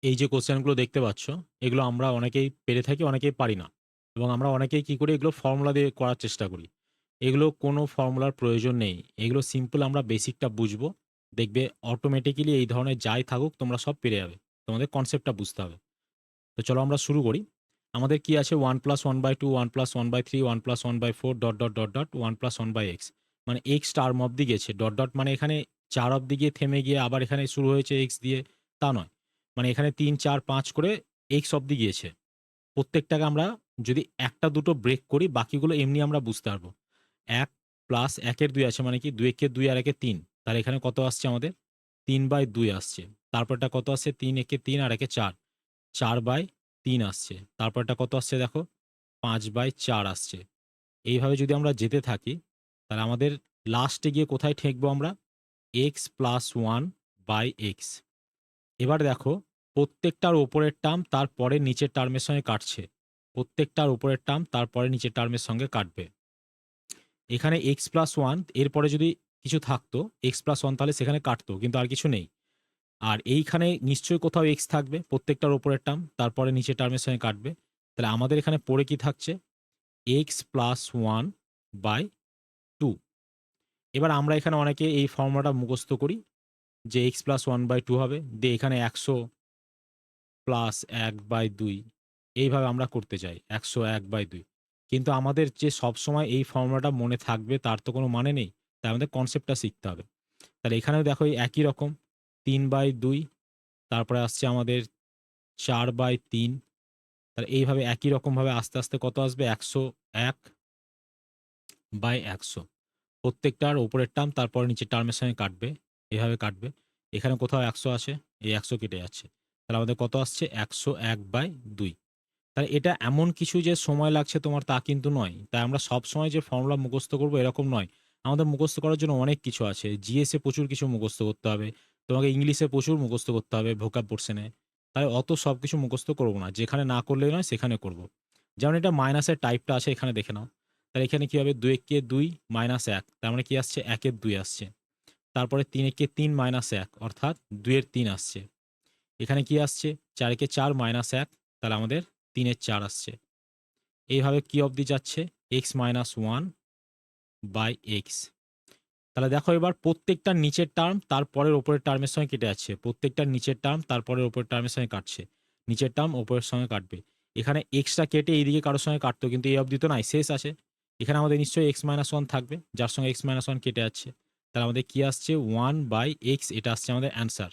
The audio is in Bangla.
এই যে কোশ্চেনগুলো দেখতে পাচ্ছ, এগুলো আমরা অনেকেই পেরে থাকি, অনেকেই পারি না। এবং আমরা অনেকেই কি করি এগুলো ফর্মুলা দিয়ে করার চেষ্টা করি। এগুলো কোনো ফর্মুলার প্রয়োজন নেই। এগুলো সিম্পল আমরা বেসিকটা বুঝবো। দেখবে অটোমেটিক্যালি এই ধরনের যাই থাকুক তোমরা সব পেরে যাবে। তোমাদের কনসেপ্টটা বুঝতে হবে। তো চলো আমরা শুরু করি। আমাদের কি আছে 1+1/2, 1+1/3, 1+1/4 .1+1/x মানে x টার্ম অব্দি গেছে। মানে এখানে ৪ অব্দি গিয়ে থেমে গিয়ে আবার এখানে শুরু হয়েছে x দিয়ে, তা নয়। মানে এখানে ৩, ৪, ৫ করে x অব্দি গিয়েছে। প্রত্যেকটাকে আমরা যদি ১ টা ২ টো ব্রেক করি বাকিগুলো এমনি আমরা বুঝতে পারবো। ১ প্লাস ১ এর ২ আছে মানে কি ২ একে ২ আর ১ এ ৩। তাহলে এখানে কত আসছে আমাদের? ৩/২ আসছে। তারপরটা কত আসছে? ৩ একে ৩ আর ১ এ ৪। ৪/৩ আসছে। তারপরটা কত আসছে দেখো? ৫/৪ আসছে। এইভাবে যদি আমরা যেতে থাকি, তাহলে আমাদের লাস্টে গিয়ে কোথায় ঠেকবো আমরা? x + 1/x। এবার দেখো প্রত্যেকটার উপরের টার্ম তারপরে নিচের টার্মের সঙ্গে কাটছে। প্রত্যেকটার উপরের টার্ম তারপরে নিচের টার্মের সঙ্গে কাটবে। এখানে x+1 এরপরে যদি কিছু থাকতো, x+1 তাহলে সেখানে কাটতো। কিন্তু আর কিছু নেই। আর এইখানে নিশ্চয়ই কোথাও x থাকবে। প্রত্যেকটার উপরের টার্ম তারপরে নিচের টার্মের সঙ্গে কাটবে। তাহলে আমাদের এখানে পড়ে কি থাকছে? x+1/2। এবার আমরা এখানে অনেকে এই ফর্মুলাটা মুখস্থ করি যে x+1/2 হবে। দিয়ে এখানে ১০০ প্লাস ১/২ এইভাবে আমরা করতে চাই। ১০০ ১/২। কিন্তু আমাদের যে সবসময় এই ফর্মুলাটা মনে থাকবে তার তো কোনো মানে নেই। তাই আমাদের কনসেপ্টটা শিখতে হবে। তাহলে এখানেও দেখো এই একই রকম ৩/২ তারপরে আসছে আমাদের ৪/৩। তাহলে এইভাবে একই রকমভাবে আস্তে, আস্তে কত আসবে? ১০০/১০০। প্রত্যেকটার উপরের টার্ম তারপরে নিচের টার্মের সঙ্গে কাটবে। এভাবে কাটবে। এখানে কোথাও ১০০ আছে, এই ১০০ কেটে যাচ্ছে। তাহলে আমাদের কত আসছে? ১০১/২। তাহলে এটা এমন কিছু যে সময় লাগছে তোমার তা কিন্তু নয়। তাই আমরা সবসময় যে ফর্মুলা মুখস্থ করব এরকম নয়। আমাদের মুখস্থ করার জন্য অনেক কিছু আছে। জিএস এ প্রচুর কিছু মুখস্থ করতে হবে। তোমাকে ইংলিশে প্রচুর মুখস্থ করতে হবে ভোকাব পোরশন এ। তাই অত সবকিছু মুখস্থ করব না। যেখানে না করলেই নয় সেখানে করব। যেমন এটা মাইনাসের টাইপটা আছে এখানে দেখে নাও। তাহলে এখানে কি হবে? ২ একে ২ মাইনাস ১ তার মানে কি আসছে? ১ এর ২ আসছে। তারপরে ৩ একে ৩ মাইনাস ১ অর্থাৎ ২ এর ৩ আসছে। এখানে কি আসছে? ৪ একে ৪ মাইনাস ১ তাহলে আমাদের ৩ এর ৪ আসছে। এইভাবে কি অবধি যাচ্ছে? x-1/x। তাহলে দেখো এবার প্রত্যেকটার নিচের টার্ম তারপরের উপরের টার্মের সঙ্গে কেটে যাচ্ছে। প্রত্যেকটার নিচের টার্ম তারপরের উপরের টার্মের সঙ্গে কাটছে। নিচের টার্ম উপরের সঙ্গে কাটবে। এখানে x টা কেটে এইদিকে কারো সঙ্গে কাটতো কিন্তু এই অবধি তো নাই, শেষ আছে। এখানে আমাদের নিশ্চয়ই x-1 থাকবে যার সঙ্গে x-1 কেটে যাচ্ছে। তাহলে আমাদের কি আসছে? 1/x এটা আসছে আমাদের অ্যান্সার।